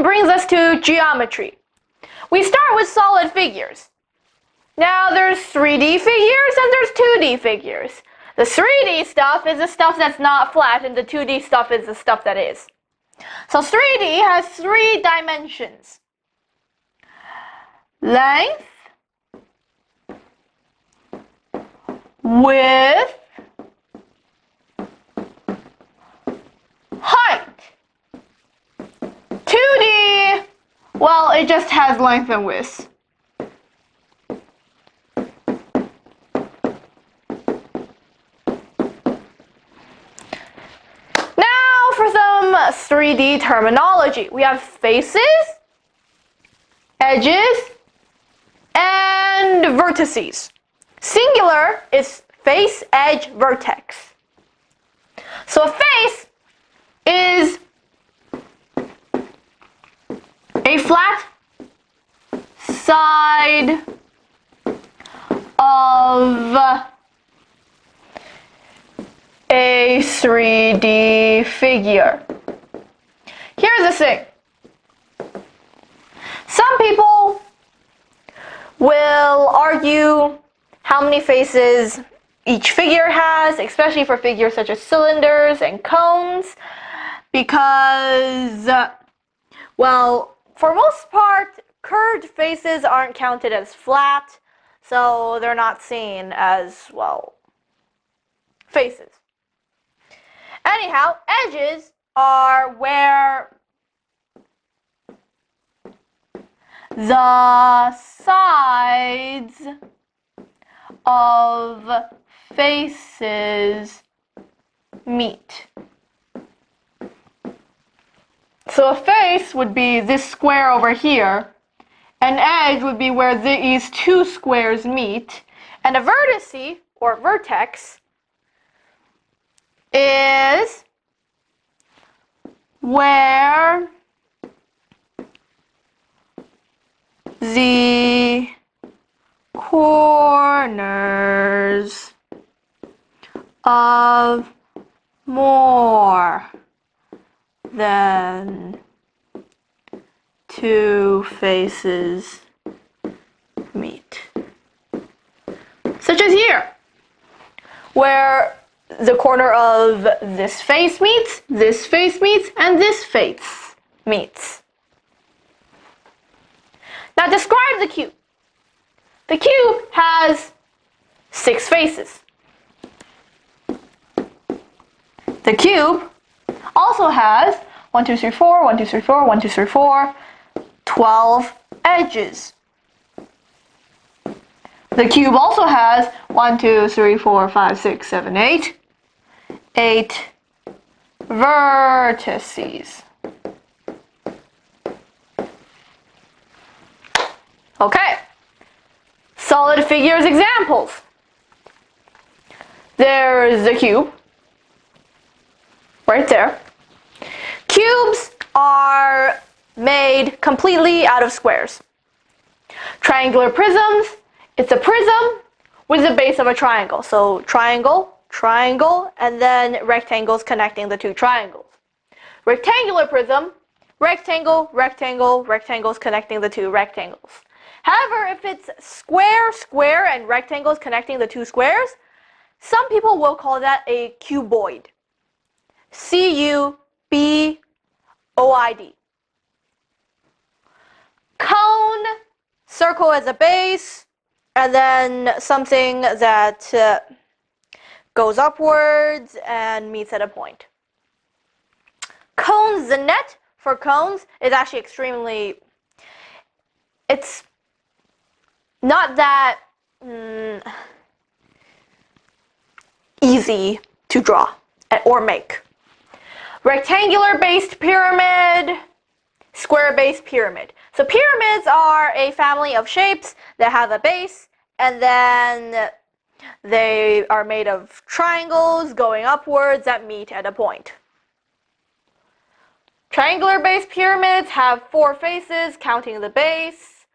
question brings us to geometry. We start with solid figures. Now there's 3D figures and there's 2D figures. The 3D stuff is the stuff that's not flat and the 2D stuff is the stuff that is. So 3D has 3 dimensions. Length, width, height. 2D, well, it just has length and width. Now for some 3D terminology. We have faces, edges, and vertices. Singular is face, edge, vertex. So a face is a flat side of a 3D figure. Here's the thing. Some people will argue how many faces each figure has, especially for figures such as cylinders and cones, because, well, for most part, curved faces aren't counted as flat, so they're not seen as, well, faces. Anyhow, edges are where the sides of faces meet. So a face would be this square over here. An edge would be where these 2 squares meet. And a vertice, or vertex, is where the corners of more than 2 faces meet. Such as here, where the corner of this face meets, and this face meets. Now describe the cube. The cube has 6 faces. The cube also has 1, 2, 3, 4, 1, 2, 3, 4, 1, 2, 3, 4, 12 edges. The cube also has 1, 2, 3, 4, 5, 6, 7, 8 vertices. Okay, solid figures examples. There's the cube, right there. Cubes are made completely out of squares. Triangular prisms, it's a prism with the base of a triangle. So triangle, triangle, and then rectangles connecting the 2 triangles. Rectangular prism, rectangle, rectangle, rectangles connecting the 2 rectangles. However, if it's square, square, and rectangles connecting the 2 squares, some people will call that a cuboid. C-U-B-O-I-D. Cone, circle as a base, and then something that goes upwards and meets at a point. Cones, the net for cones is actually it's not that easy to draw or make. Rectangular based pyramid, square based pyramid. So pyramids are a family of shapes that have a base, and then they are made of triangles going upwards that meet at a point. Triangular based pyramids have 4 faces counting the base,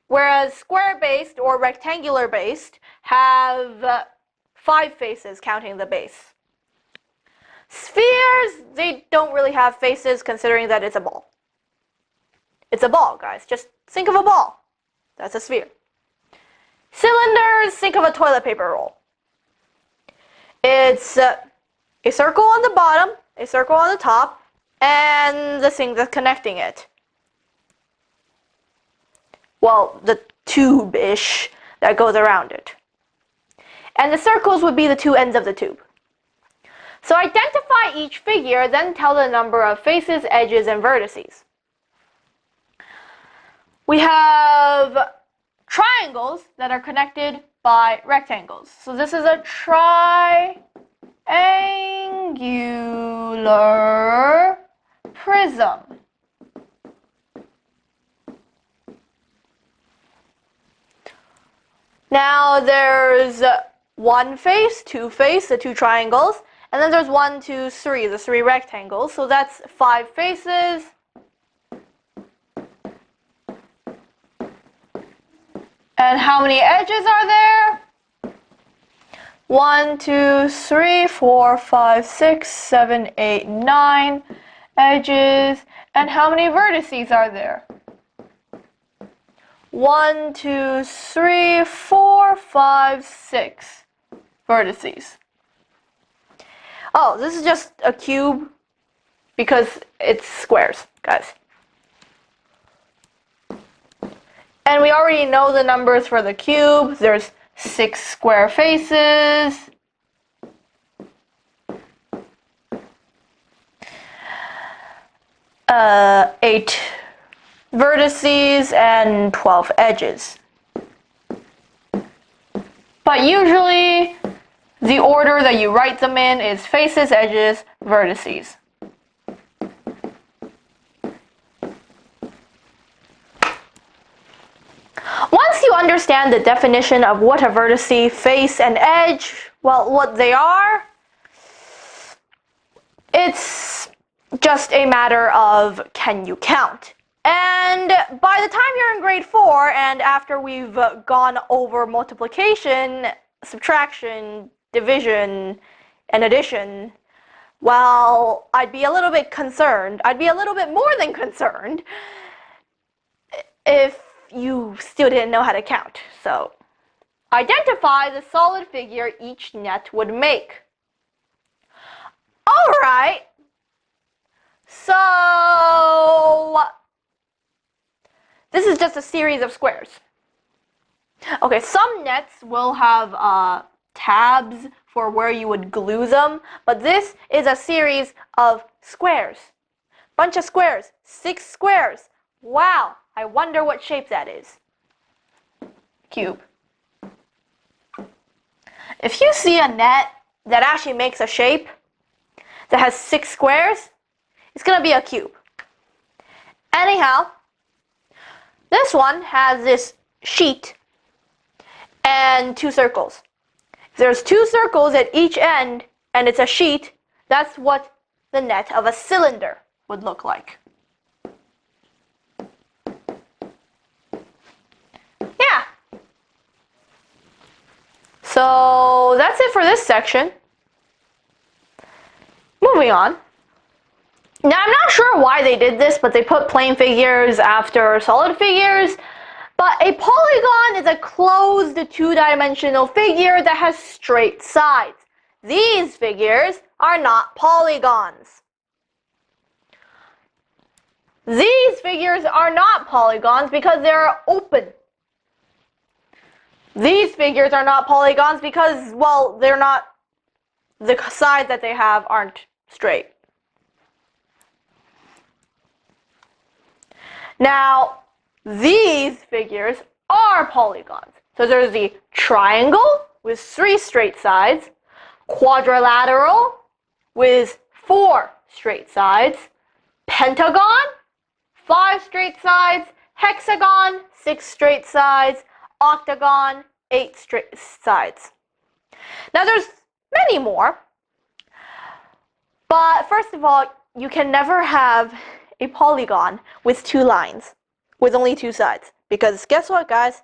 whereas square-based or rectangular-based have 5 faces counting the base. Spheres, they don't really have faces considering that it's a ball. It's a ball, guys. Just think of a ball. That's a sphere. Cylinders, think of a toilet paper roll. It's a circle on the bottom, a circle on the top, and the thing that's connecting it. Well, the tube-ish that goes around it. And the circles would be the two ends of the tube. So identify each figure, then tell the number of faces, edges, and vertices. We have triangles that are connected by rectangles. So this is a triangular prism. Now there's one face, two face, the two triangles, and then there's 1, 2, 3, the 3 rectangles. So that's 5 faces. And how many edges are there? 1, 2, 3, 4, 5, 6, 7, 8, 9 edges. And how many vertices are there? 1, 2, 3, 4, 5, 6 vertices. Oh, this is just a cube because it's squares, guys. And we already know the numbers for the cube. There's 6 square faces. Uh, 8 vertices and 12 edges. But usually the order that you write them in is faces, edges, vertices. Once you understand the definition of what a vertice, face, and edge, well, what they are, it's just a matter of can you count. And by the time you're in grade 4 and after we've gone over multiplication, subtraction, division, and addition, well, I'd be a little bit concerned. I'd be a little bit more than concerned if you still didn't know how to count. So, identify the solid figure each net would make. Alright, so this is just a series of squares. Okay, some nets will have tabs for where you would glue them, but this is a series of squares. Bunch of squares, 6 squares. Wow, I wonder what shape that is. Cube. If you see a net that actually makes a shape that has 6 squares, it's going to be a cube. Anyhow, this one has this sheet and 2 circles. If there's 2 circles at each end and it's a sheet, that's what the net of a cylinder would look like. Yeah. So that's it for this section. Moving on. Now I'm not sure why they did this, but they put plane figures after solid figures. But a polygon is a closed 2-dimensional figure that has straight sides. These figures are not polygons. These figures are not polygons because they're open. These figures are not polygons because, well, they're not, the sides that they have aren't straight. Now, these figures are polygons. So there's the triangle with 3 straight sides, quadrilateral with 4 straight sides, pentagon, 5 straight sides, hexagon, 6 straight sides, octagon, 8 straight sides. Now there's many more, but first of all, you can never have a polygon with 2 lines, with only 2 sides, because guess what, guys?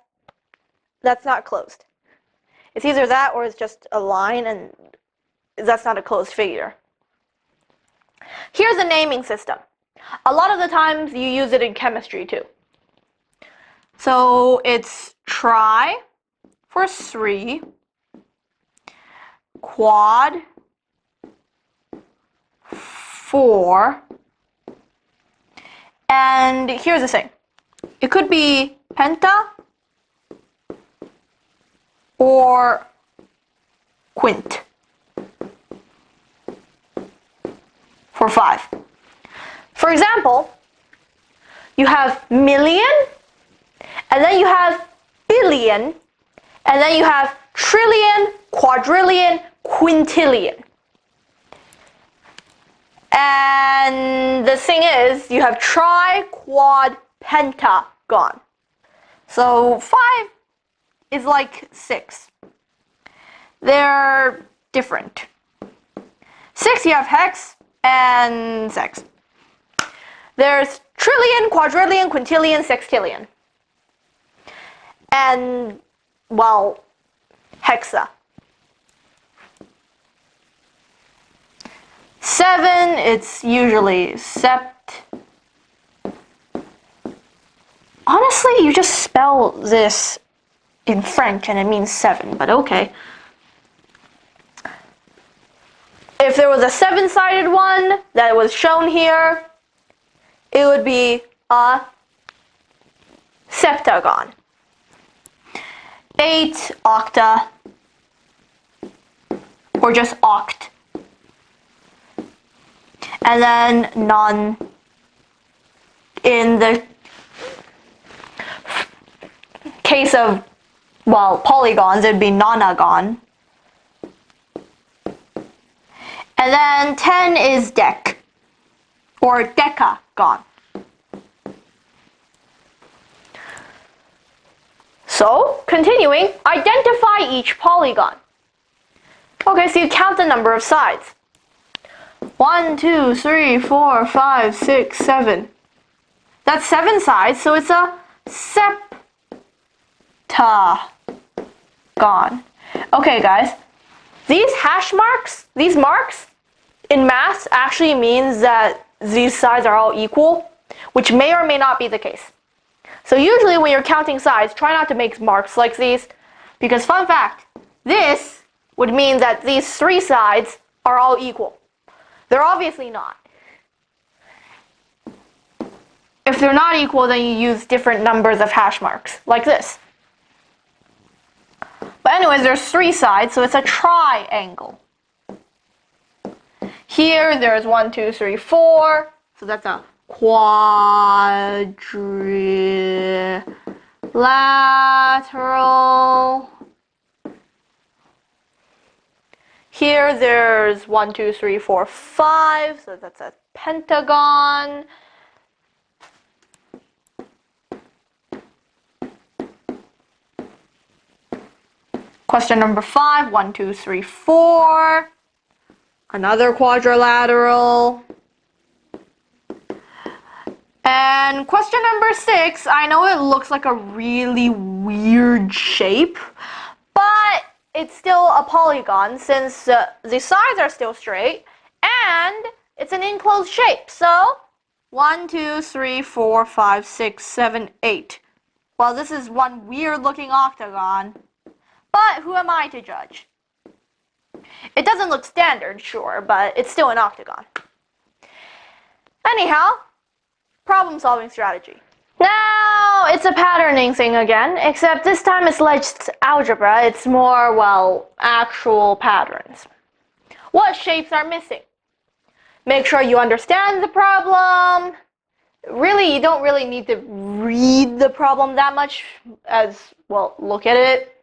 That's not closed. It's either that or it's just a line, and that's not a closed figure. Here's a naming system. A lot of the times you use it in chemistry too. So it's tri for 3, quad 4, and here's the thing. It could be penta or quint for 5. For example, you have million, and then you have billion, and then you have trillion, quadrillion, quintillion. And the thing is, you have tri, quad, pentagon. So 5 is like 6. They're different. 6, you have hex and sex. There's trillion, quadrillion, quintillion, sextillion. And, well, hexa. 7, it's usually sept. Honestly, you just spell this in French and it means 7, but okay. If there was a 7-sided one that was shown here, it would be a septagon. 8, octa, or just oct. And then non, in the case of, well, polygons, it'd be nonagon. And then 10 is dec, or decagon. So, continuing, identify each polygon. Okay, so you count the number of sides. 1, 2, 3, 4, 5, 6, 7. That's 7 sides, so it's a septagon. Okay, guys, these hash marks, these marks in math actually means that these sides are all equal, which may or may not be the case. So usually when you're counting sides, try not to make marks like these, because fun fact, this would mean that these 3 sides are all equal. They're obviously not. If they're not equal, then you use different numbers of hash marks, like this. But anyways, there's 3 sides, so it's a triangle. Here, there's 1, 2, 3, 4, so that's a quadrilateral. Here, there's 1, 2, 3, 4, 5, so that's a pentagon. Question number 5, 1, 2, 3, 4. Another quadrilateral. And question number 6, I know it looks like a really weird shape, but it's still a polygon since the sides are still straight and it's an enclosed shape. So 1, 2, 3, 4, 5, 6, 7, 8. Well, this is one weird looking octagon, but who am I to judge? It doesn't look standard, sure, but it's still an octagon. Anyhow, problem solving strategy. Now, it's a patterning thing again, except this time it's less algebra, it's more, well, actual patterns. What shapes are missing? Make sure you understand the problem. Really, you don't really need to read the problem that much as, well, look at it.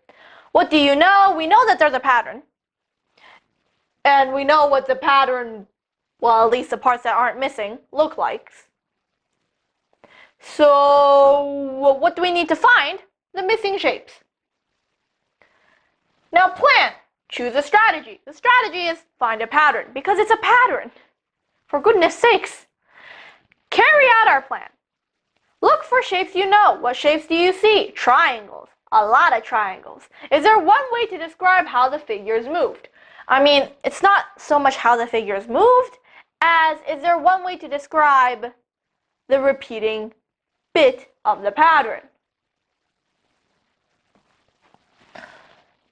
What do you know? We know that there's a pattern. And we know what the pattern, well, at least the parts that aren't missing, look like. So, what do we need to find? The missing shapes. Now plan. Choose a strategy. The strategy is find a pattern, because it's a pattern. For goodness sakes. Carry out our plan. Look for shapes you know. What shapes do you see? Triangles. A lot of triangles. Is there one way to describe how the figures moved? I mean, it's not so much how the figures moved, as is there one way to describe the repeating bit of the pattern.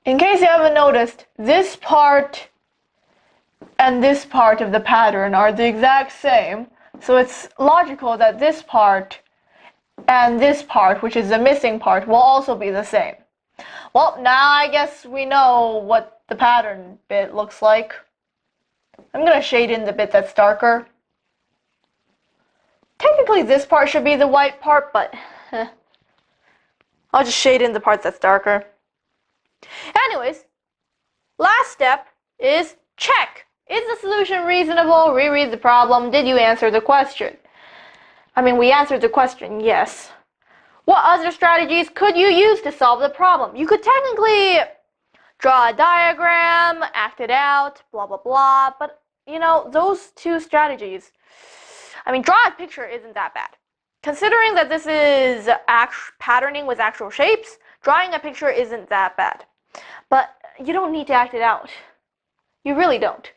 In case you haven't noticed, this part and this part of the pattern are the exact same, so it's logical that this part and this part, which is the missing part, will also be the same. Well, now I guess we know what the pattern bit looks like. I'm going to shade in the bit that's darker. Technically this part should be the white part, but I'll just shade in the part that's darker. Anyways, last step is check. Is the solution reasonable? Reread the problem. Did you answer the question? I mean, we answered the question, yes. What other strategies could you use to solve the problem? You could technically draw a diagram, act it out, blah, blah, blah. But, you know, those two strategies, I mean, draw a picture isn't that bad. Considering that this is patterning with actual shapes, drawing a picture isn't that bad. But you don't need to act it out. You really don't.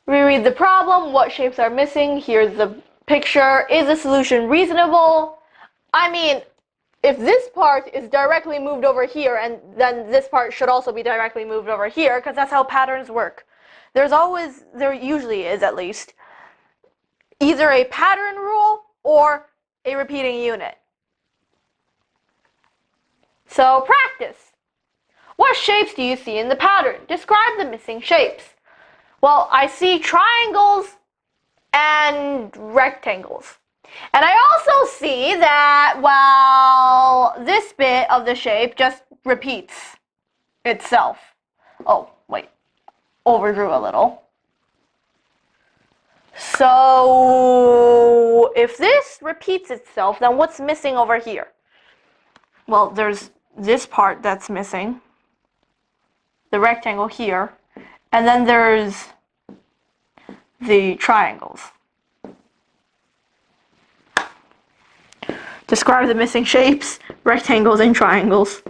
Reread the problem. What shapes are missing? Here's the picture. Is the solution reasonable? I mean, if this part is directly moved over here, and then this part should also be directly moved over here, because that's how patterns work. There usually is at least, either a pattern rule or a repeating unit. So practice. What shapes do you see in the pattern? Describe the missing shapes. Well, I see triangles and rectangles. And I also see that, well, this bit of the shape just repeats itself. Oh, wait, overdrew a little. So, if this repeats itself, then what's missing over here? Well, there's this part that's missing, the rectangle here, and then there's the triangles. Describe the missing shapes, rectangles and triangles.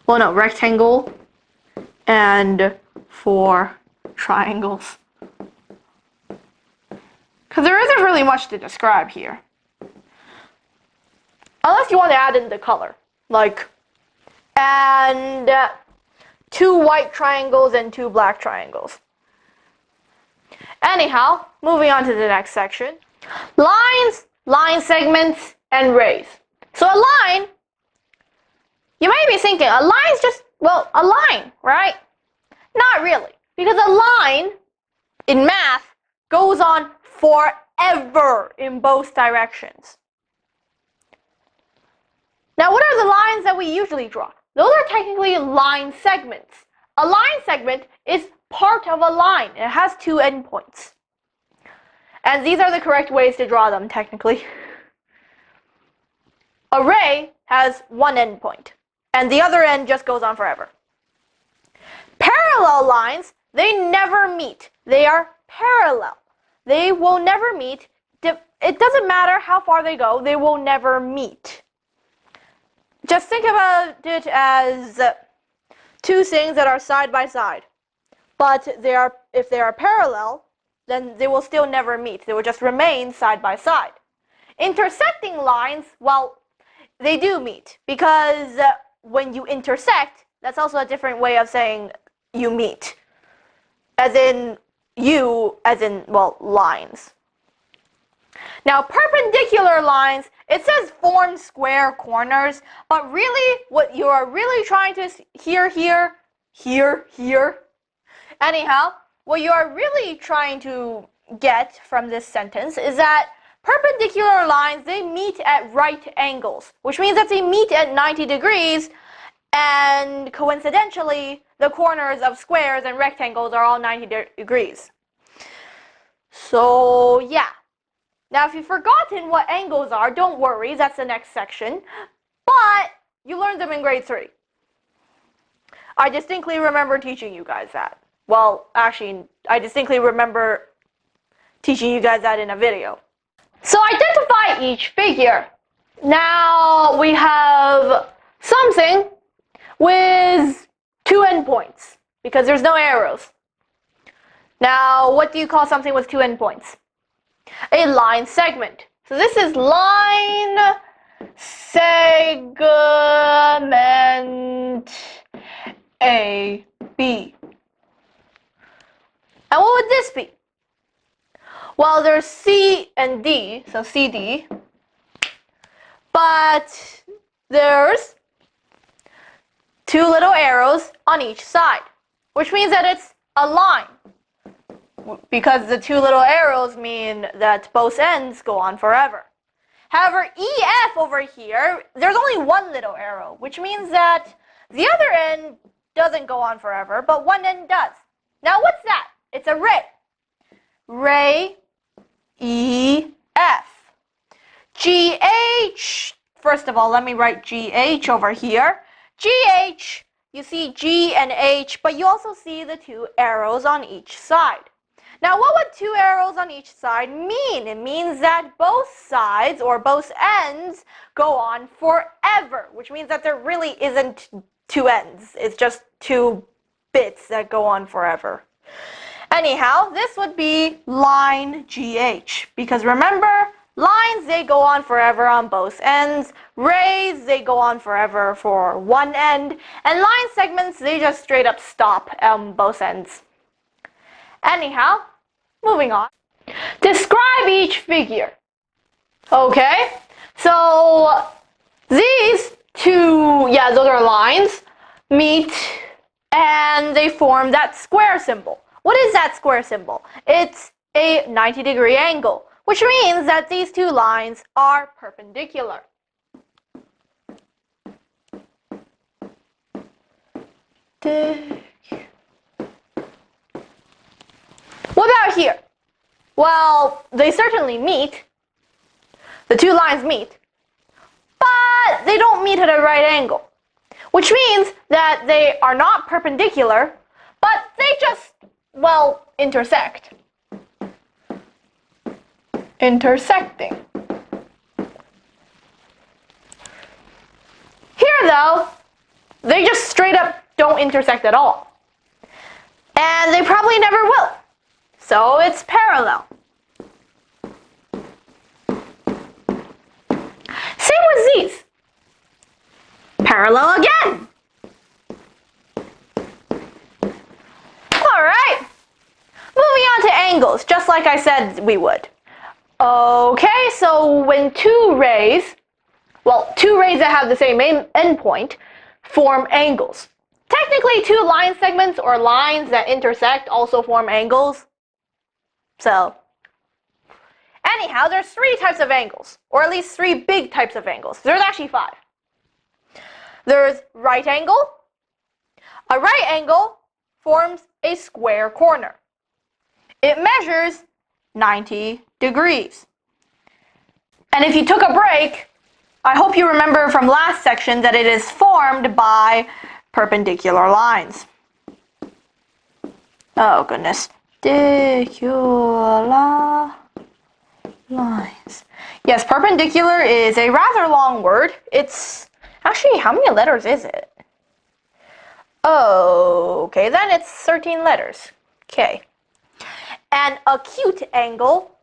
Well, no, rectangle and 4 triangles. Because there isn't really much to describe here. Unless you want to add in the color. Like, and 2 white triangles and 2 black triangles. Anyhow, moving on to the next section. Lines, line segments, and rays. So a line, you might be thinking, a line's just, well, a line, right? Not really. Because a line, in math, goes on forever in both directions. Now, what are the lines that we usually draw? Those are technically line segments. A line segment is part of a line. It has 2 endpoints. And these are the correct ways to draw them, technically. A ray has 1 endpoint, and the other end just goes on forever. Parallel lines, they never meet. They are parallel. They will never meet. It doesn't matter how far they go, they will never meet. Just think about it as 2 things that are side by side. But if they are parallel, then they will still never meet. They will just remain side by side. Intersecting lines, well, they do meet. Because when you intersect, that's also a different way of saying you meet. As in, well, lines. Now, perpendicular lines, it says form square corners, but really, what you are really trying to here. Anyhow, what you are really trying to get from this sentence is that perpendicular lines, they meet at right angles, which means that they meet at 90 degrees, and coincidentally, the corners of squares and rectangles are all 90 degrees. So, yeah. Now, if you've forgotten what angles are, don't worry, that's the next section. But you learned them in grade 3. I distinctly remember teaching you guys that. Well, actually, I distinctly remember teaching you guys that in a video. So identify each figure. Now, we have something with 2 endpoints, because there's no arrows. Now, what do you call something with 2 endpoints? A line segment. So this is line segment AB. And what would this be? Well, there's C and D, so CD, but there's two little arrows on each side, which means that it's a line, because the two little arrows mean that both ends go on forever. However, EF over here, there's only one little arrow, which means that the other end doesn't go on forever, but one end does. Now what's that? It's a ray. Ray EF. GH, first of all, let me write GH over here. GH, you see G and H, but you also see the two arrows on each side. Now, what would two arrows on each side mean? It means that both sides, or both ends, go on forever, which means that there really isn't two ends. It's just two bits that go on forever. Anyhow, this would be line GH, because remember, lines, they go on forever on both ends. Rays, they go on forever for one end. And line segments, they just straight up stop on both ends. Anyhow, moving on. Describe each figure. Okay, so these two, those are lines, meet, and they form that square symbol. What is that square symbol? It's a 90-degree angle, which means that these two lines are perpendicular. What about here? Well, they certainly meet. The two lines meet, but they don't meet at a right angle, which means that they are not perpendicular, but they just, well, intersect. Intersecting. Here, though, they just straight up don't intersect at all. And they probably never will. So it's parallel. Same with these. Parallel again. Alright. Moving on to angles, just like I said we would. Okay, so when two rays that have the same endpoint form angles. Technically, two line segments or lines that intersect also form angles. So, anyhow, there's three types of angles, or at least three big types of angles. There's actually five. There's right angle. A right angle forms a square corner. It measures 90 degrees. And if you took a break, I hope you remember from last section that it is formed by perpendicular lines. Oh, goodness. Perpendicular lines. Yes, perpendicular is a rather long word. It's actually, how many letters is it? Okay, then it's 13 letters. Okay. An acute angle,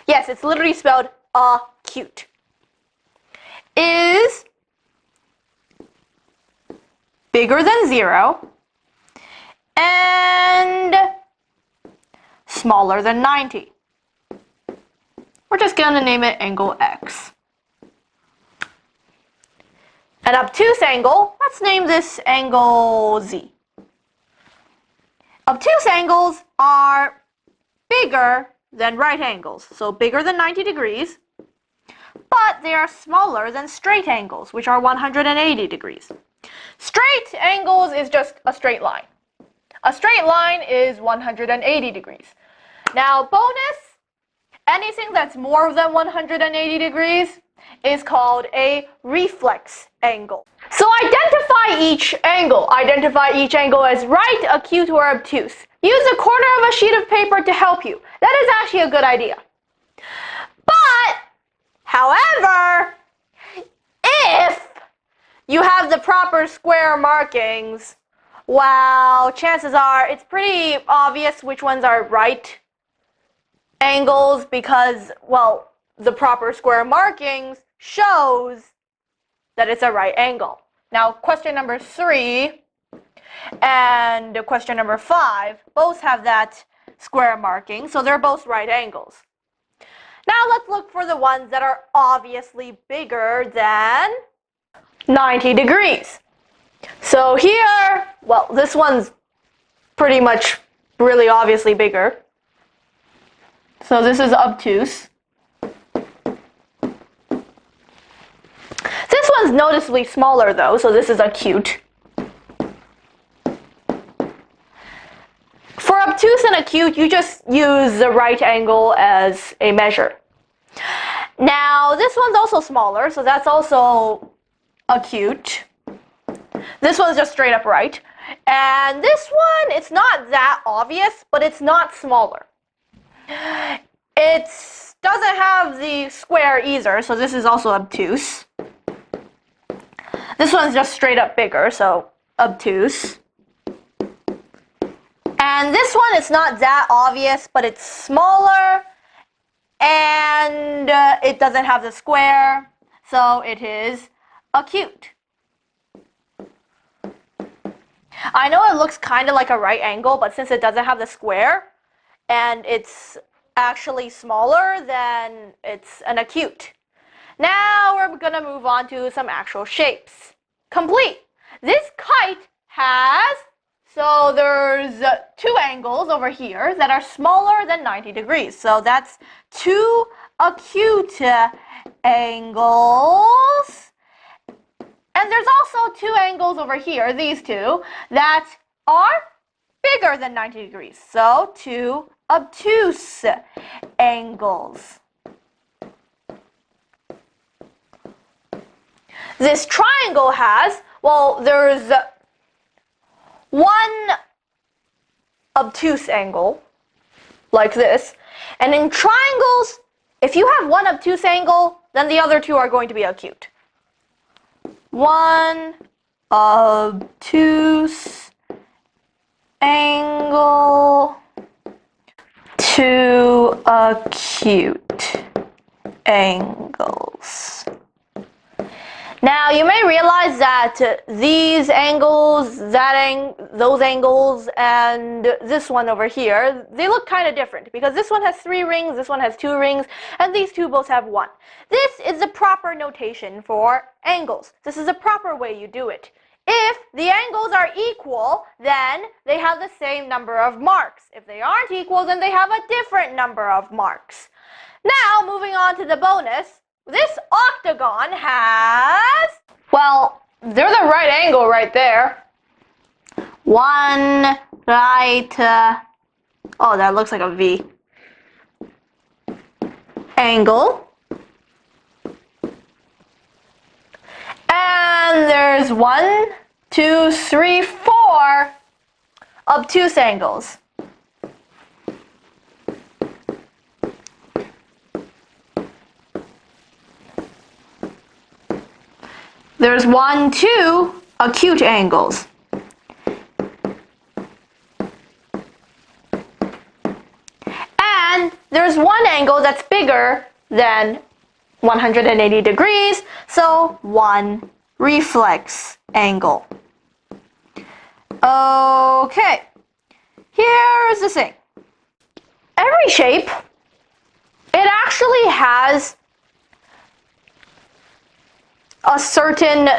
yes, it's literally spelled acute, is bigger than 0 and smaller than 90. We're just going to name it angle X. An obtuse angle, let's name this angle Z. Obtuse angles are bigger than right angles, so bigger than 90 degrees, but they are smaller than straight angles, which are 180 degrees. Straight angles is just a straight line. A straight line is 180 degrees. Now, bonus, anything that's more than 180 degrees is called a reflex angle. So identify each angle. Identify each angle as right, acute, or obtuse. Use a corner of a sheet of paper to help you. That is actually a good idea. But, however, if you have the proper square markings, well, chances are it's pretty obvious which ones are right angles because, well, the proper square markings shows that it's a right angle. Now, question number 3 and question number 5 both have that square marking, so they're both right angles. Now let's look for the ones that are obviously bigger than 90 degrees. So here, well, this one's pretty much really obviously bigger. So this is obtuse. This one's noticeably smaller though, so this is acute. For obtuse and acute, you just use the right angle as a measure. Now, this one's also smaller, so that's also acute. This one's just straight up right. And this one, it's not that obvious, but it's not smaller. It doesn't have the square either, so this is also obtuse. This one's just straight up bigger, so obtuse. And this one, it's not that obvious, but it's smaller, and it doesn't have the square, so it is acute. I know it looks kind of like a right angle, but since it doesn't have the square, and it's actually smaller, then it's an acute. Now we're going to move on to some actual shapes. Complete. This kite has, so there's 2 angles over here that are smaller than 90 degrees. So that's 2 acute angles. And there's also 2 angles over here, these 2, that are bigger than 90 degrees. So 2 obtuse angles. This triangle has, well, there's 1 obtuse angle, like this. And in triangles, if you have 1 obtuse angle, then the other 2 are going to be acute. 1 obtuse angle, 2 acute angles. Now you may realize that these angles, those angles, and this one over here, they look kind of different because this one has 3 rings, this one has 2 rings, and these 2 both have 1. This is the proper notation for angles. This is the proper way you do it. If the angles are equal, then they have the same number of marks. If they aren't equal, then they have a different number of marks. Now, moving on to the bonus. This octagon has, well, they're the right angle right there. 1 right, oh, that looks like a V. Angle. And there's 1, 2, 3, 4 obtuse angles. There's 1, 2 acute angles. And there's 1 angle that's bigger than 180 degrees, so 1 reflex angle. Okay, here's the thing. Every shape, it actually has a certain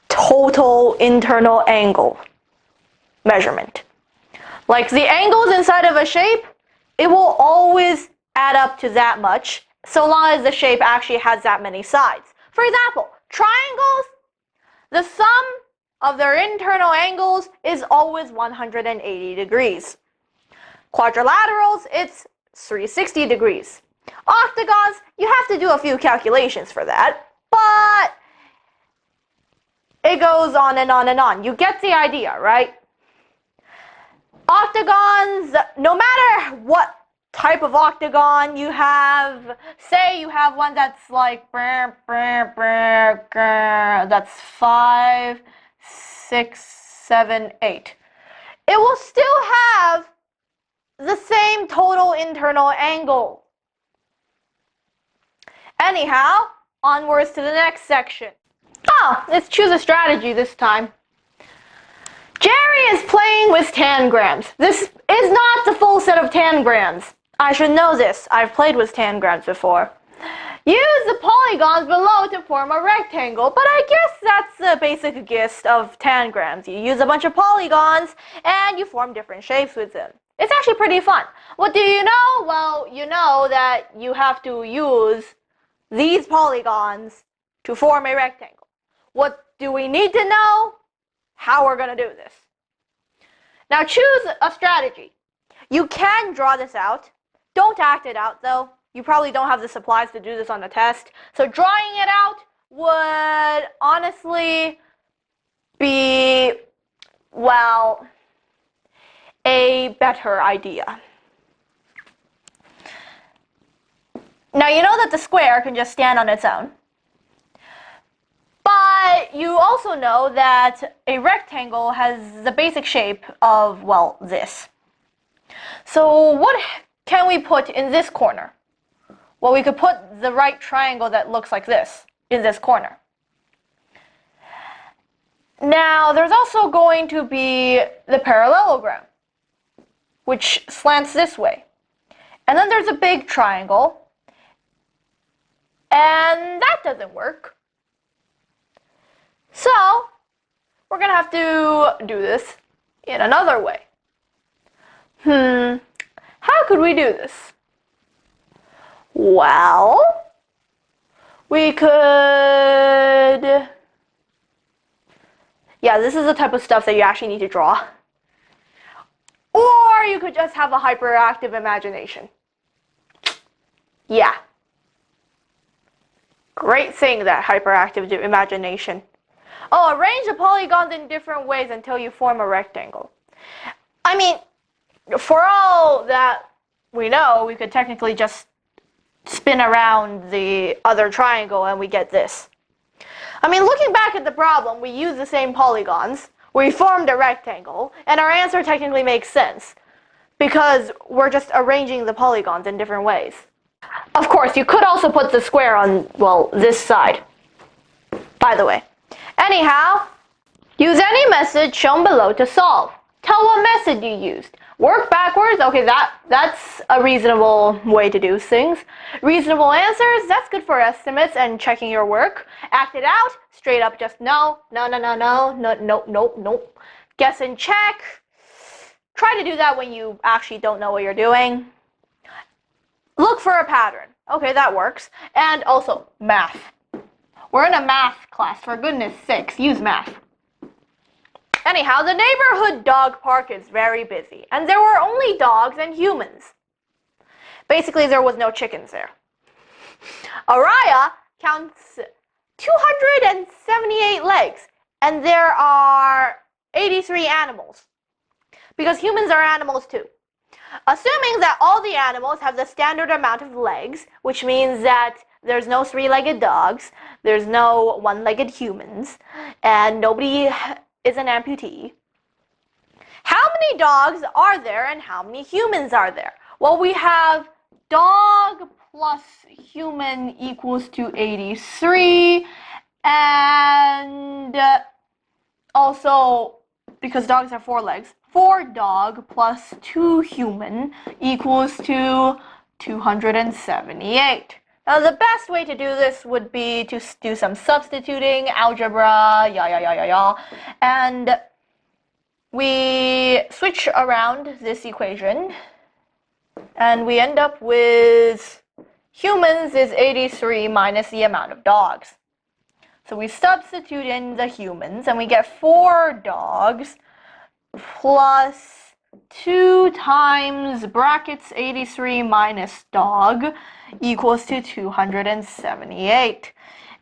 total internal angle measurement. Like the angles inside of a shape, it will always add up to that much, so long as the shape actually has that many sides. For example, triangles, the sum of their internal angles is always 180 degrees. Quadrilaterals, it's 360 degrees. Octagons, you have to do a few calculations for that, but it goes on and on and on. You get the idea, right? Octagons, no matter what type of octagon you have, say you have one that's like, that's 5, 6, 7, 8. It will still have the same total internal angle Anyhow, onwards to the next section. Oh, let's choose a strategy this time. Jerry is playing with tangrams. This is not the full set of tangrams. I should know this. I've played with tangrams before. Use the polygons below to form a rectangle, but I guess that's the basic gist of tangrams. You use a bunch of polygons and you form different shapes with them. It's actually pretty fun. What do you know? Well, you know that you have to use these polygons to form a rectangle. What do we need to know? How we're going to do this. Now choose a strategy. You can draw this out. Don't act it out though. You probably don't have the supplies to do this on the test. So drawing it out would honestly be, well, a better idea. Now you know that the square can just stand on its own. But you also know that a rectangle has the basic shape of, well, this. So what can we put in this corner? Well, we could put the right triangle that looks like this in this corner. Now, there's also going to be the parallelogram, which slants this way. And then there's a big triangle, and that doesn't work. So, we're going to have to do this in another way. How could we do this? Well, we could... Yeah, this is the type of stuff that you actually need to draw. Or you could just have a hyperactive imagination. Yeah. Great thing, that hyperactive imagination. Oh, arrange the polygons in different ways until you form a rectangle. I mean, for all that we know, we could technically just spin around the other triangle and we get this. I mean, looking back at the problem, we used the same polygons, we formed a rectangle, and our answer technically makes sense because we're just arranging the polygons in different ways. Of course, you could also put the square on, well, this side, by the way. Anyhow, use any method shown below to solve. Tell what method you used. Work backwards, okay, that's a reasonable way to do things. Reasonable answers, that's good for estimates and checking your work. Act it out, straight up just no. Guess and check. Try to do that when you actually don't know what you're doing. Look for a pattern. Okay, that works. And also, math. We're in a math class, for goodness sakes, use math. Anyhow, the neighborhood dog park is very busy, and there were only dogs and humans. Basically, there was no chickens there. Araya counts 278 legs, and there are 83 animals, because humans are animals too. Assuming that all the animals have the standard amount of legs, which means that there's no three-legged dogs, there's no one-legged humans, and nobody is an amputee. How many dogs are there and how many humans are there? Well, we have dog plus human equals to 83, and also, because dogs have 4 legs, 4 dog plus 2 human equals to 278. Now, the best way to do this would be to do some substituting, algebra, and we switch around this equation, and we end up with humans is 83 minus the amount of dogs. So we substitute in the humans, and we get 4 dogs plus 2 times brackets 83 minus dog equals to 278.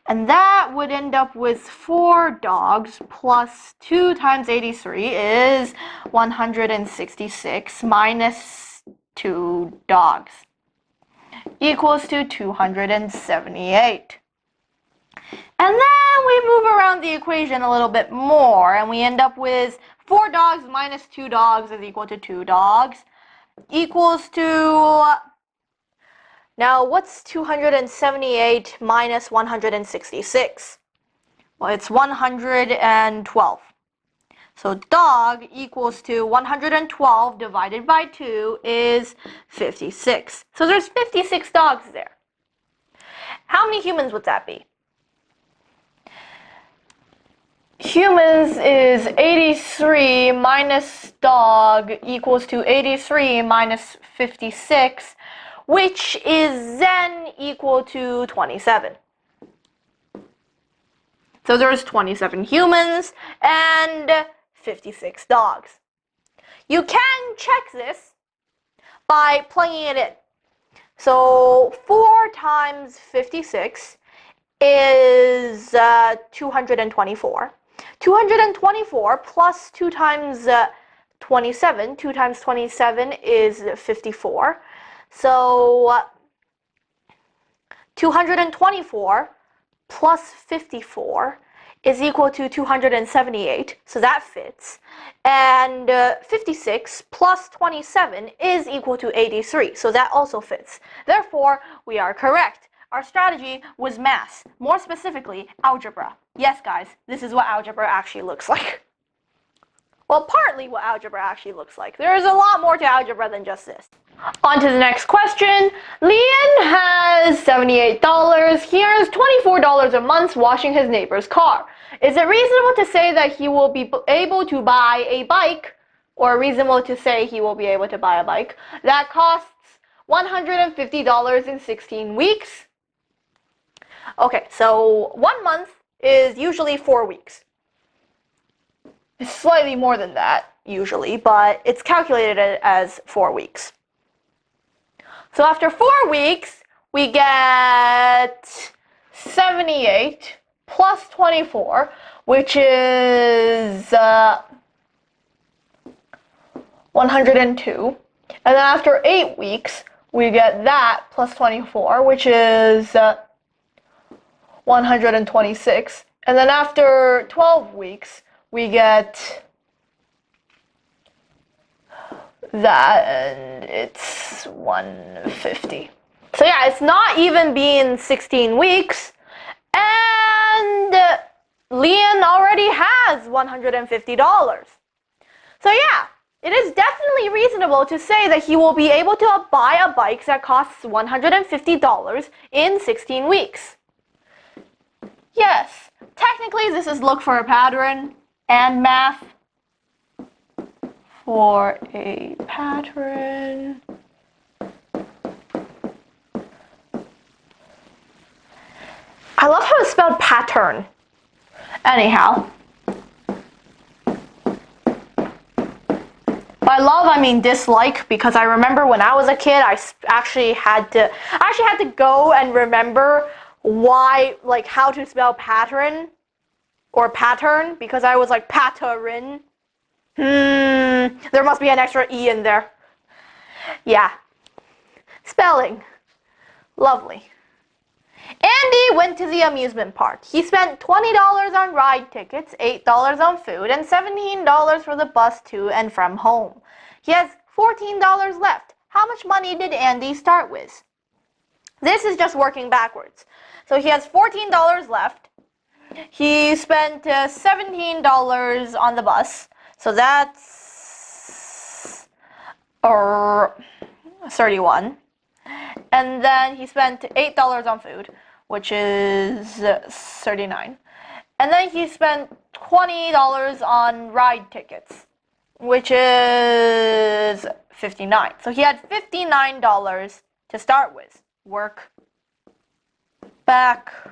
And that would end up with 4 dogs plus 2 times 83 is 166 minus 2 dogs equals to 278. And then we move around the equation a little bit more, and we end up with 4 dogs minus 2 dogs is equal to 2 dogs equals to Now, what's 278 minus 166? Well, it's 112. So dog equals to 112 divided by 2 is 56. So there's 56 dogs there. How many humans would that be? Humans is 83 minus dog equals to 83 minus 56, which is then equal to 27. So there's 27 humans and 56 dogs. You can check this by plugging it in. So 4 times 56 is 224. 224 plus 2 times 27. 2 times 27 is 54. So 224 plus 54 is equal to 278, so that fits. And 56 plus 27 is equal to 83, so that also fits. Therefore, we are correct. Our strategy was math, more specifically, algebra. Yes, guys, this is what algebra actually looks like. Well, partly what algebra actually looks like. There is a lot more to algebra than just this. On to the next question. Leon has $78. He earns $24 a month washing his neighbor's car. Is it reasonable to say that he will be able to buy a bike, or reasonable to say he will be able to buy a bike, that costs $150 in 16 weeks? Okay, so 1 month is usually 4 weeks. It's slightly more than that, usually, but it's calculated as 4 weeks. So after 4 weeks, we get 78 plus 24, which is 102. And then after 8 weeks, we get that plus 24, which is 126. And then after 12 weeks, we get that, and it's 150. So yeah, it's not even been 16 weeks, and Leon already has $150. So yeah, it is definitely reasonable to say that he will be able to buy a bike that costs $150 in 16 weeks. Yes, technically this is look for a pattern and math for a pattern. I love how it's spelled pattern. Anyhow. By love, I mean dislike, because I remember when I was a kid, I actually had to go and remember why, like, how to spell pattern or pattern, because I was like pattern. There must be an extra E in there. Yeah. Spelling. Lovely. Andy went to the amusement park. He spent $20 on ride tickets, $8 on food, and $17 for the bus to and from home. He has $14 left. How much money did Andy start with? This is just working backwards. So he has $14 left. He spent $17 on the bus. So that's 31. And then he spent $8 on food, which is 39. And then he spent $20 on ride tickets, which is 59. So he had $59 to start with. Work backwards.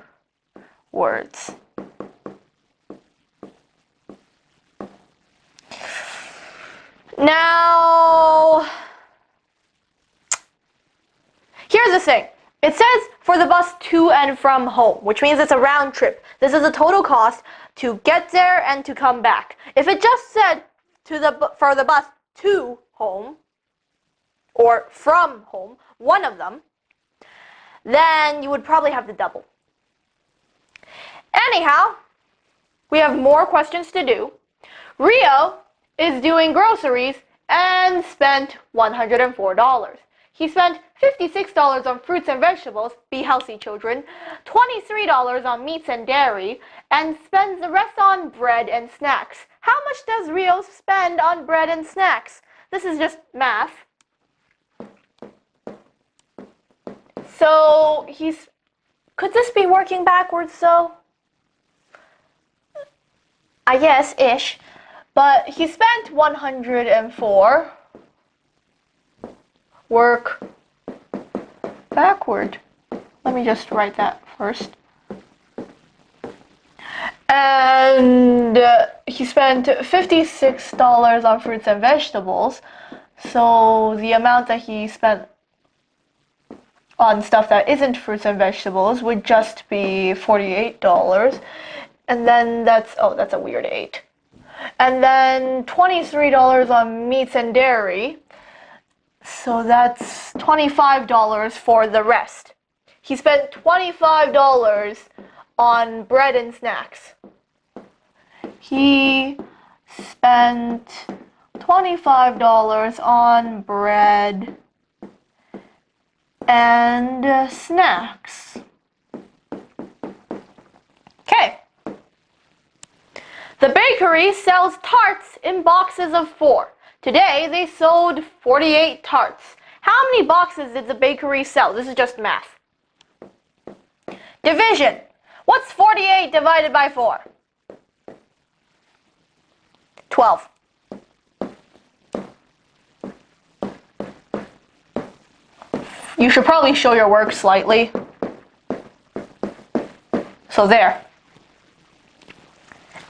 Now, here's the thing. It says for the bus to and from home, which means it's a round trip. This is the total cost to get there and to come back. If it just said for the bus to home or from home, one of them, then you would probably have to double. Anyhow, we have more questions to do. Rio is doing groceries and spent $104. he spent $56 on fruits and vegetables, be healthy children, $23 on meats and dairy, and spends the rest on bread and snacks. How much does Rio spend on bread and snacks? This is just math. So could this be working backwards though? I guess, ish. But he spent 104. Work backward. Let me just write that first. And he spent $56 on fruits and vegetables. So the amount that he spent on stuff that isn't fruits and vegetables would just be $48. And then that's a weird 8. And then $23 on meats and dairy. So that's $25 for the rest. He spent $25 on bread and snacks. He spent $25 on bread and snacks. Okay. The bakery sells tarts in boxes of 4. Today, they sold 48 tarts. How many boxes did the bakery sell? This is just math. Division. What's 48 divided by 4? 12. You should probably show your work slightly. So there.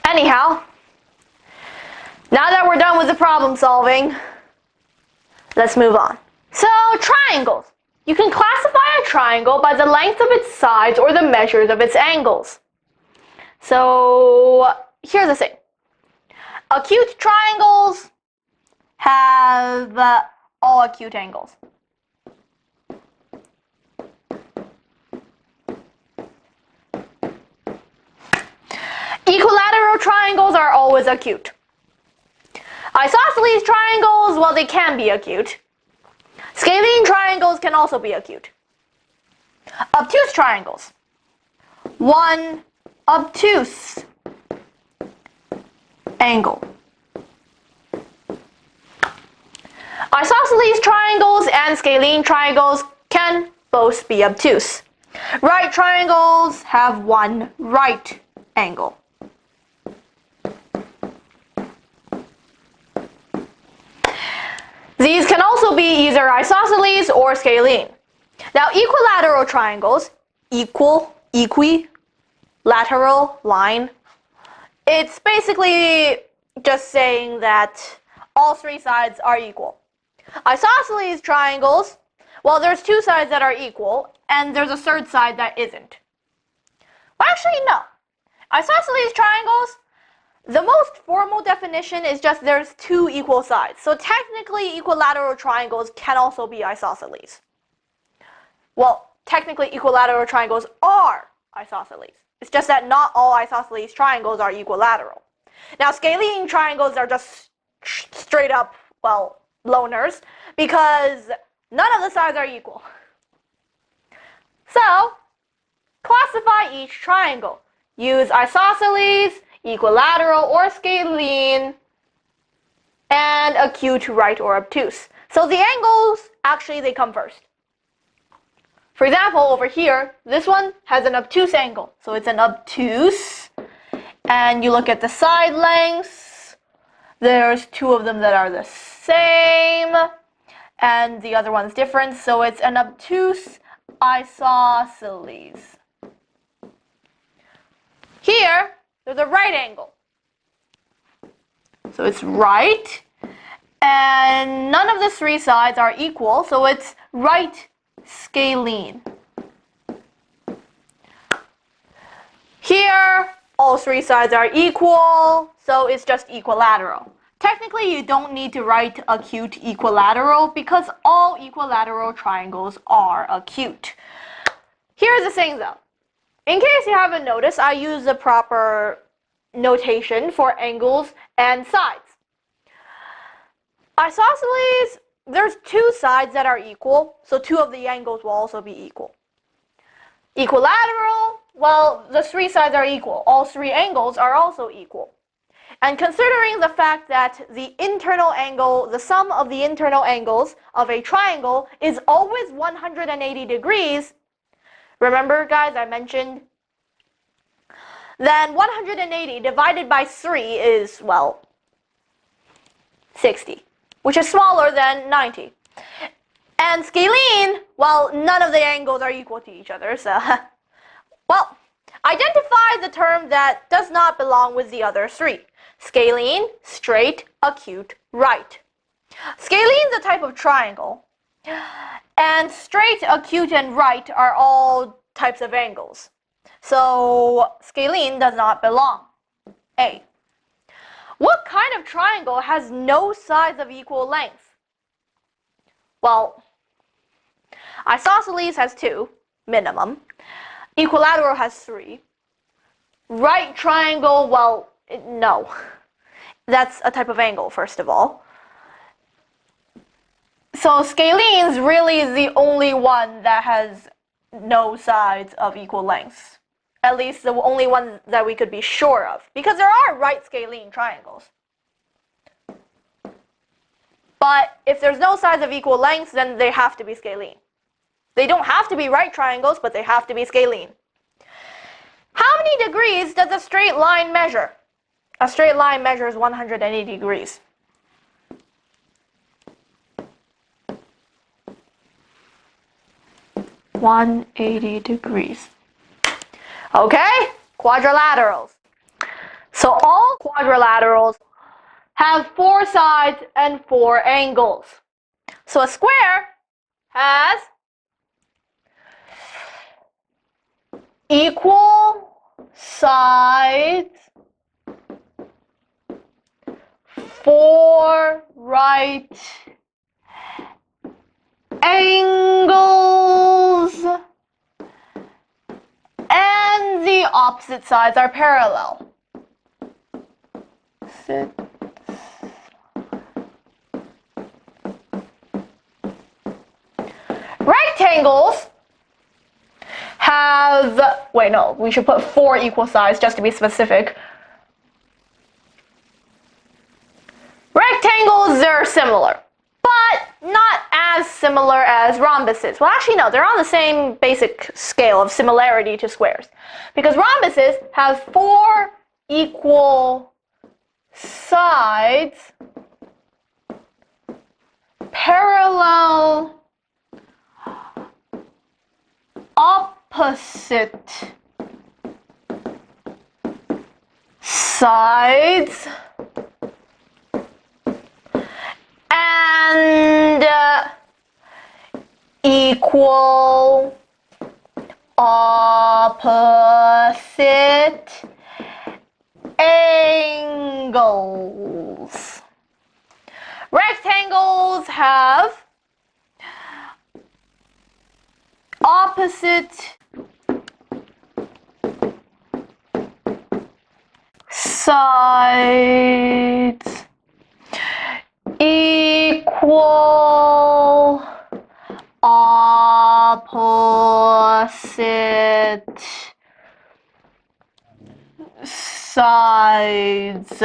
Anyhow, now that we're done with the problem solving, let's move on. So, triangles. You can classify a triangle by the length of its sides or the measures of its angles. So, here's the thing. Acute triangles have all acute angles. Equilateral triangles are always acute. Isosceles triangles, well, they can be acute. Scalene triangles can also be acute. Obtuse triangles. One obtuse angle. Isosceles triangles and scalene triangles can both be obtuse. Right triangles have one right angle. These can also be either isosceles or scalene. Now, equilateral triangles, equilateral line, it's basically just saying that all 3 sides are equal. Isosceles triangles, well, there's 2 sides that are equal, and there's a 3rd side that isn't. Well, actually, no. Isosceles triangles, the most formal definition is just there's 2 equal sides. So technically, equilateral triangles can also be isosceles. Well, technically, equilateral triangles are isosceles. It's just that not all isosceles triangles are equilateral. Now, scalene triangles are just straight up, well, loners, because none of the sides are equal. So, classify each triangle. Use isosceles, equilateral or scalene, and acute, right, or obtuse. So the angles, actually, they come first. For example, over here, this one has an obtuse angle. So it's an obtuse. And you look at the side lengths. There's 2 of them that are the same. And the other one's different. So it's an obtuse isosceles. Here, there's a right angle. So it's right. And none of the 3 sides are equal. So it's right scalene. Here, all 3 sides are equal, so it's just equilateral. Technically, you don't need to write acute equilateral because all equilateral triangles are acute. Here's the thing though. In case you haven't noticed, I use the proper notation for angles and sides. Isosceles there's two sides that are equal, so two of the angles will also be equal. Equilateral, well, the three sides are equal. All three angles are also equal. And considering the fact that the internal angle, the sum of the internal angles of a triangle is always 180 degrees, remember guys, I mentioned, then 180 divided by 3 is, well, 60, which is smaller than 90. And scalene, well, none of the angles are equal to each other, so, well, identify the term that does not belong with the other three. Scalene, straight, acute, right. Scalene is a type of triangle, and straight, acute, and right are all types of angles. So scalene does not belong. A. What kind of triangle has no sides of equal length? Well, isosceles has 2, minimum. Equilateral has 3. Right triangle, well, no. That's a type of angle, first of all. So scalene is really the only one that has no sides of equal lengths. At least the only one that we could be sure of. Because there are right scalene triangles. But if there's no sides of equal lengths, then they have to be scalene. They don't have to be right triangles, but they have to be scalene. How many degrees does a straight line measure? A straight line measures 180 degrees. Okay, quadrilaterals. So all quadrilaterals have 4 sides and 4 angles. So a square has equal sides, 4 right angles, and the opposite sides are parallel. Rectangles have, wait, no, we should put 4 equal sides just to be specific. Rectangles, they're similar, but not as similar as rhombuses. Well, actually, no, they're on the same basic scale of similarity to squares. Because rhombuses have 4 equal sides, parallel, opposite sides, and equal opposite angles. Rectangles have opposite sides, equal opposite sides,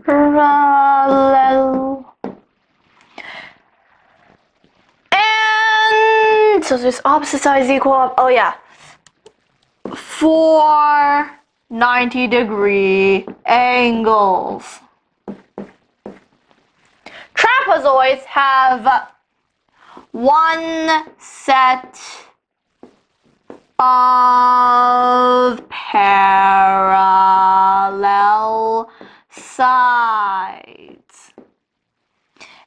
parallel. And so there's opposite sides equal, oh yeah, 4 90-degree angles. Trapezoids have 1 set of parallel sides.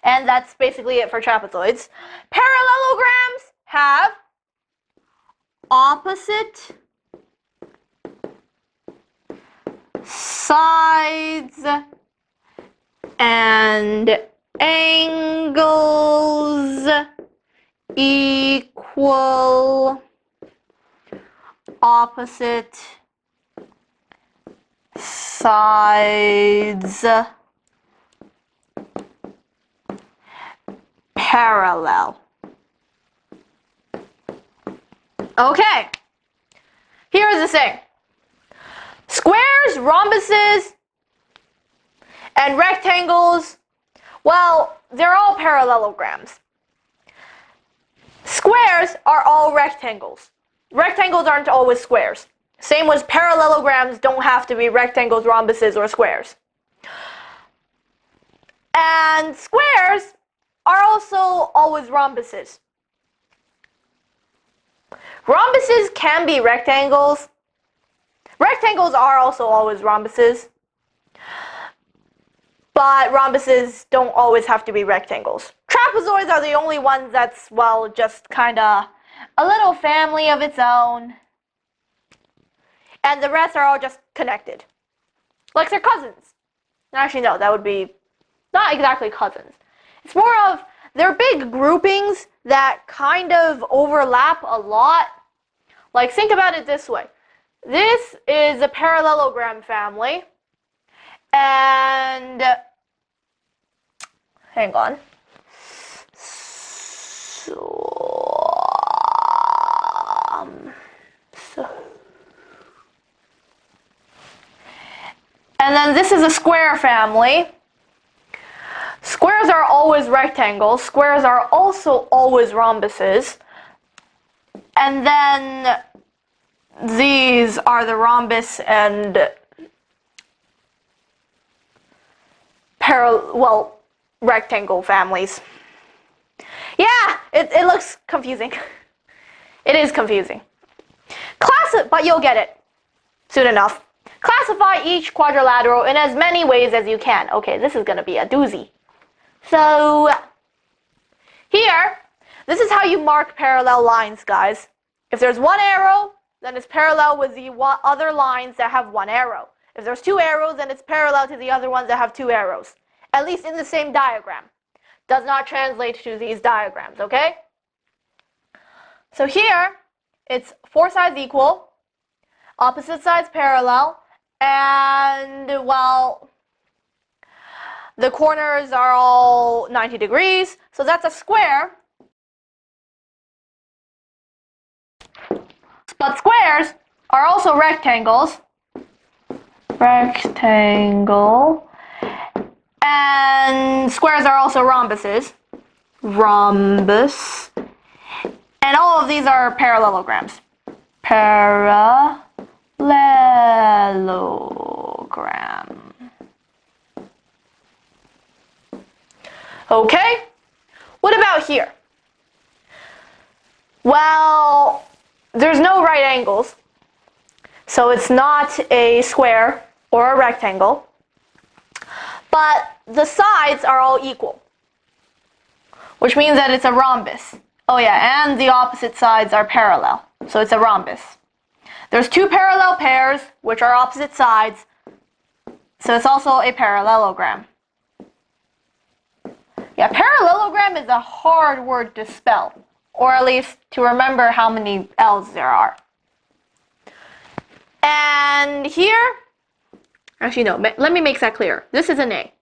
And that's basically it for trapezoids. Parallelograms have opposite sides and angles equal opposite sides parallel. Okay, here's the thing. Squares, rhombuses, and rectangles, well, they're all parallelograms. Squares are all rectangles. Rectangles aren't always squares. Same with parallelograms don't have to be rectangles, rhombuses, or squares. And squares are also always rhombuses. Rhombuses can be rectangles. Rectangles are also always rhombuses. But rhombuses don't always have to be rectangles. Trapezoids are the only ones that's, well, just kinda a little family of its own. And the rest are all just connected. Like they're cousins. Actually, no, that would be not exactly cousins. It's more of, they're big groupings that kind of overlap a lot. Like, think about it this way. This is a parallelogram family. And, hang on. And then this is a square family. Squares are always rectangles. Squares are also always rhombuses. And then these are the rhombus and rectangle families. Yeah, it looks confusing. It is confusing. But you'll get it soon enough. Classify each quadrilateral in as many ways as you can. Okay, this is going to be a doozy. So, here, this is how you mark parallel lines, guys. If there's one arrow, then it's parallel with the other lines that have one arrow. If there's two arrows, then it's parallel to the other ones that have two arrows. At least in the same diagram. Does not translate to these diagrams, okay? So here, it's four sides equal, opposite sides parallel, and, well, the corners are all 90 degrees, so that's a square. But squares are also rectangles. Rectangle. And squares are also rhombuses. Rhombus. And all of these are parallelograms. Parallelogram. Okay, what about here? Well, there's no right angles, so it's not a square or a rectangle, but the sides are all equal, which means that it's a rhombus. Oh yeah, and the opposite sides are parallel, so it's a rhombus. There's two parallel pairs, which are opposite sides, so it's also a parallelogram. Yeah, parallelogram is a hard word to spell, or at least to remember how many L's there are. And here, actually no, let me make that clear. This is an A.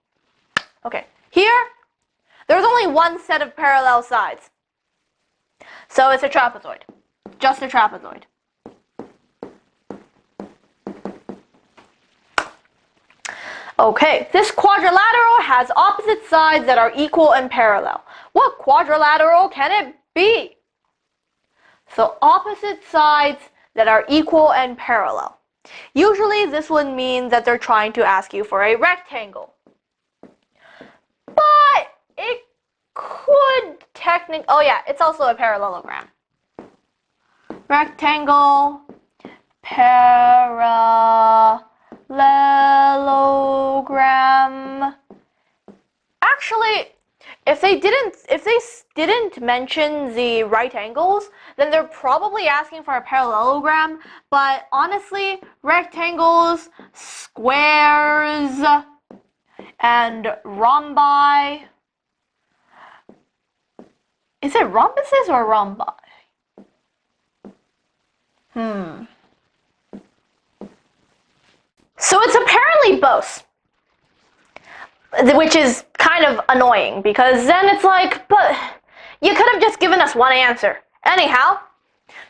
Okay, here, there's only one set of parallel sides. So it's a trapezoid, just a trapezoid. Okay, this quadrilateral has opposite sides that are equal and parallel. What quadrilateral can it be? So opposite sides that are equal and parallel. Usually this would mean that they're trying to ask you for a rectangle. But it could technically, oh yeah, it's also a parallelogram. Rectangle, parallelogram. Actually, if they didn't mention the right angles, then they're probably asking for a parallelogram. But honestly, rectangles, squares, and rhombi. Is it rhombuses or rhombi? So it's apparently both, which is kind of annoying because then it's like, but You could have just given us one answer. Anyhow,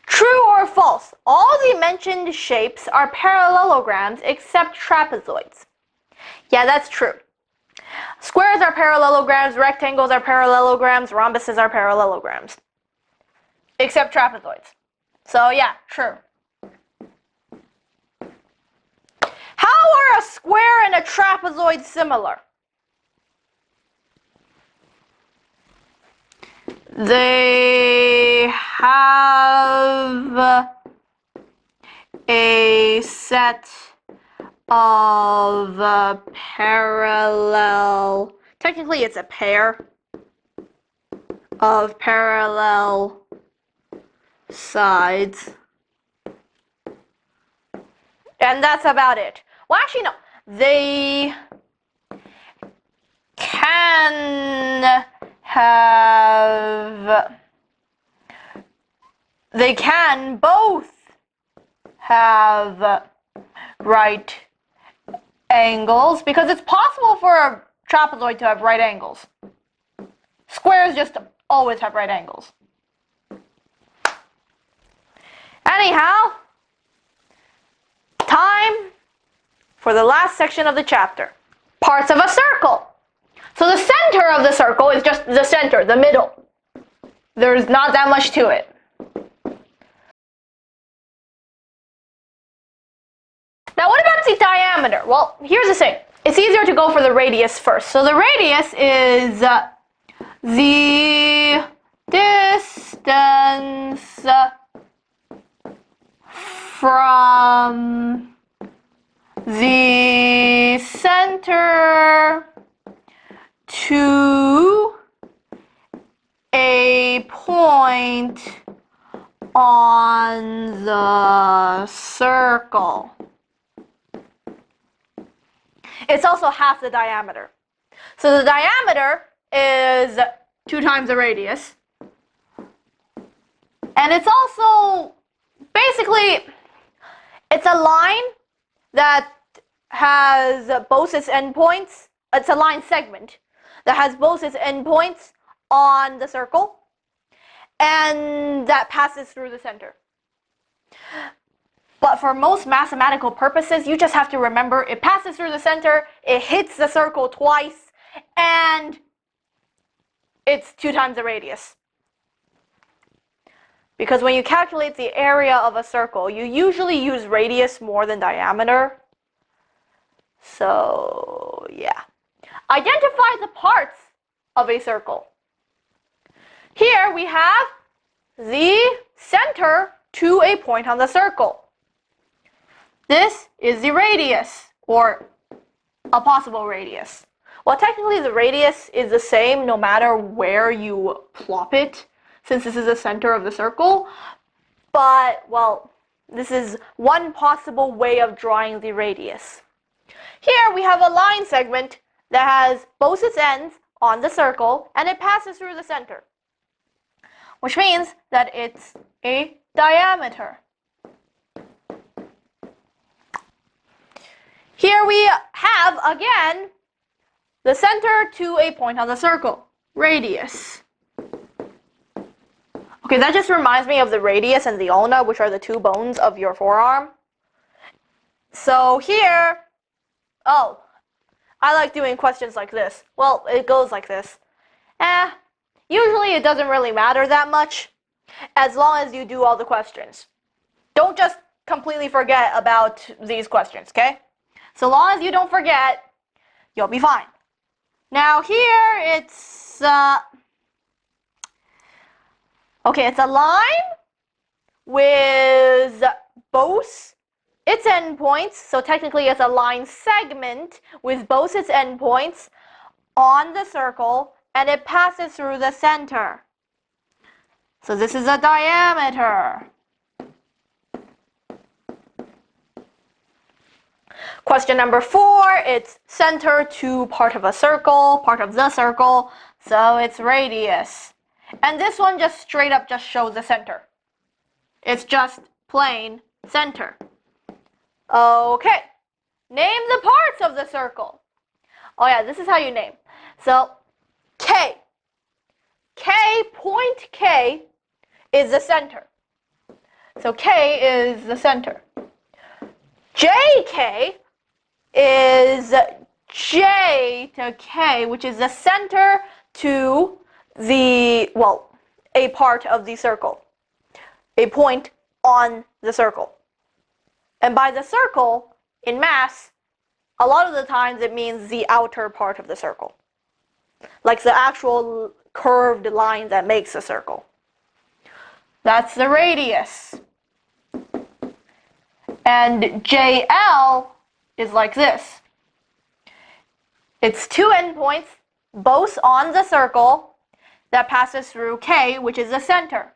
true or false, all the mentioned shapes are parallelograms except trapezoids. Yeah, that's true. Squares are parallelograms, rectangles are parallelograms, rhombuses are parallelograms. Except trapezoids. So yeah, true. How are a square and a trapezoid similar? They have a set of parallel, technically it's a pair of parallel sides. And that's about it. Well, actually, no. They can both have right angles, because it's possible for a trapezoid to have right angles. Squares just always have right angles. Anyhow, time for the last section of the chapter. Parts of a circle. So the center of the circle is just the center, the middle. There's not that much to it. Now what about the diameter? Well, here's the thing. It's easier to go for the radius first. So the radius is the distance from the center to a point on the circle. It's also half the diameter. So the diameter is 2 times the radius. And it's also, basically, it's a line that has both its endpoints. It's a line segment that has both its endpoints on the circle, and that passes through the center. But for most mathematical purposes, you just have to remember it passes through the center, it hits the circle twice, and it's 2 times the radius. Because when you calculate the area of a circle, you usually use radius more than diameter. So, yeah. Identify the parts of a circle. Here we have the center to a point on the circle. This is the radius, or a possible radius. Well, technically the radius is the same no matter where you plop it, since this is the center of the circle. But, well, this is one possible way of drawing the radius. Here we have a line segment that has both its ends on the circle, and it passes through the center, which means that it's a diameter. Here we have, again, the center to a point on the circle, radius. Okay, that just reminds me of the radius and the ulna, which are the 2 bones of your forearm. So here, oh, I like doing questions like this. Well, it goes like this. Usually it doesn't really matter that much, as long as you do all the questions. Don't just completely forget about these questions, okay? So long as you don't forget, you'll be fine. Now here it's, okay, it's a line with both its endpoints. So technically it's a line segment with both its endpoints on the circle, and it passes through the center. So this is a diameter. Question number 4, it's center to part of a circle, part of the circle, so it's radius. And this one just straight up just shows the center. It's just plain center. Okay, name the parts of the circle. Oh yeah, this is how you name. So, K. point K is the center. So K is the center. JK is J to K, which is the center to the, well, a part of the circle. A point on the circle. And by the circle, in math, a lot of the times it means the outer part of the circle. Like the actual curved line that makes a circle. That's the radius. And JL is like this. It's two endpoints, both on the circle, that passes through K, which is the center.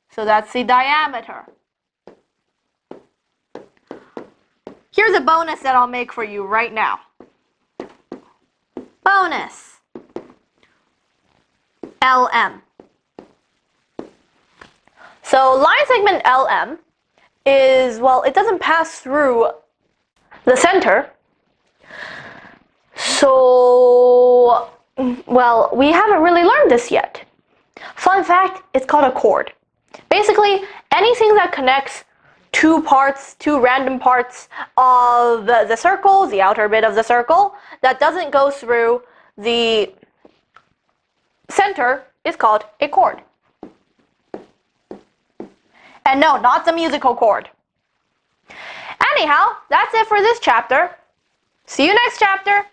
So that's the diameter. Here's a bonus that I'll make for you right now. Bonus. LM. So line segment LM is, well, it doesn't pass through the center. So, well, we haven't really learned this yet. Fun fact, it's called a chord. Basically, anything that connects two random parts of the circle, the outer bit of the circle, that doesn't go through the center is called a chord. And no, not the musical chord. Anyhow, that's it for this chapter. See you next chapter.